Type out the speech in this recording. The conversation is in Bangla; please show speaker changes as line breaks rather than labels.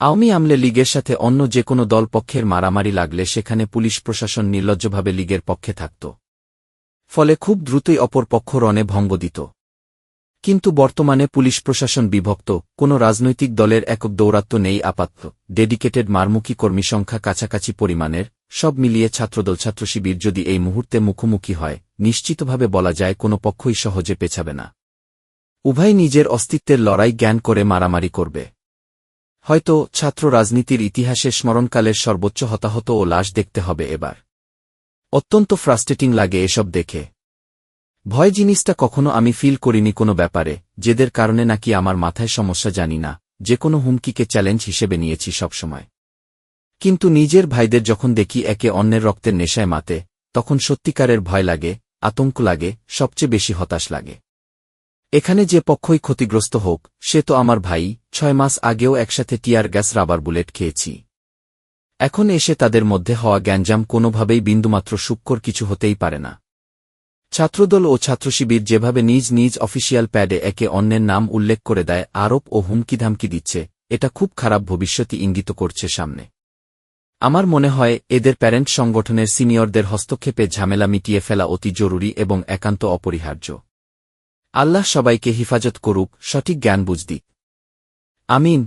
আওয়ামী লীগের সাথে অন্য যে কোনো দল পক্ষের মারামারি লাগলে সেখানে পুলিশ প্রশাসন নির্লজ্জভাবে লীগের পক্ষে থাকত। ফলে খুব দ্রুতই অপর পক্ষ রণে ভঙ্গ দিত। কিন্তু বর্তমানে পুলিশ প্রশাসন বিভক্ত, কোনো রাজনৈতিক দলের একক দৌরাত্ম্য নেই আপাতত, ডেডিকেটেড মারমুখী কর্মী সংখ্যা কাছাকাছি পরিমাণের, সব মিলিয়ে ছাত্রদল ছাত্রশিবির যদি এই মুহূর্তে মুখোমুখি হয়, নিশ্চিতভাবে বলা যায় কোনো পক্ষই সহজে পেছাবে না। উভয় নিজের অস্তিত্বের লড়াই জ্ঞান করে মারামারি করবে। হয়তো ছাত্র রাজনীতির ইতিহাসে স্মরণকালের সর্বোচ্চ হতাহত ও লাশ দেখতে হবে এবার। অত্যন্ত ফ্রাস্ট্রেটিং লাগে এসব দেখে। ভয় জিনিসটা কখনো আমি ফিল করিনি কোনো ব্যাপারে, যেদের কারণে নাকি আমার মাথায় সমস্যা জানি না, যে কোনো হুমকিকে চ্যালেঞ্জ হিসেবে নিয়েছি সবসময়। কিন্তু নিজের ভাইদের যখন দেখি একে অন্যের রক্তের নেশায় মাতে, তখন সত্যিকারের ভয় লাগে, আতঙ্ক লাগে, সবচেয়ে বেশি হতাশ লাগে। এখানে যে পক্ষই ক্ষতিগ্রস্ত হোক, সে তো আমার ভাই, 6 মাস আগেও একসাথে টিয়ার গ্যাস রাবার বুলেট খেয়েছি। এখন এসে তাদের মধ্যে হওয়া গ্যাঞ্জাম কোনোভাবেই বিন্দুমাত্র সূক্ষ্মর কিছু হতেই পারে না। ছাত্রদল ও ছাত্রশিবির যেভাবে নিজ নিজ অফিসিয়াল প্যাডে একে অন্যের নাম উল্লেখ করে দেয়, আরোপ ও হুমকিধামকি দিচ্ছে, এটা খুব খারাপ ভবিষ্যৎই ইঙ্গিত করছে সামনে। আমার মনে হয় এদের প্যারেন্ট সংগঠনের সিনিয়রদের হস্তক্ষেপে ঝামেলা মিটিয়ে ফেলা অতি জরুরি এবং একান্ত অপরিহার্য। আল্লাহ সবাইকে হিফাজত করুক, সঠিক জ্ঞান বুঝ দিক। আমিন।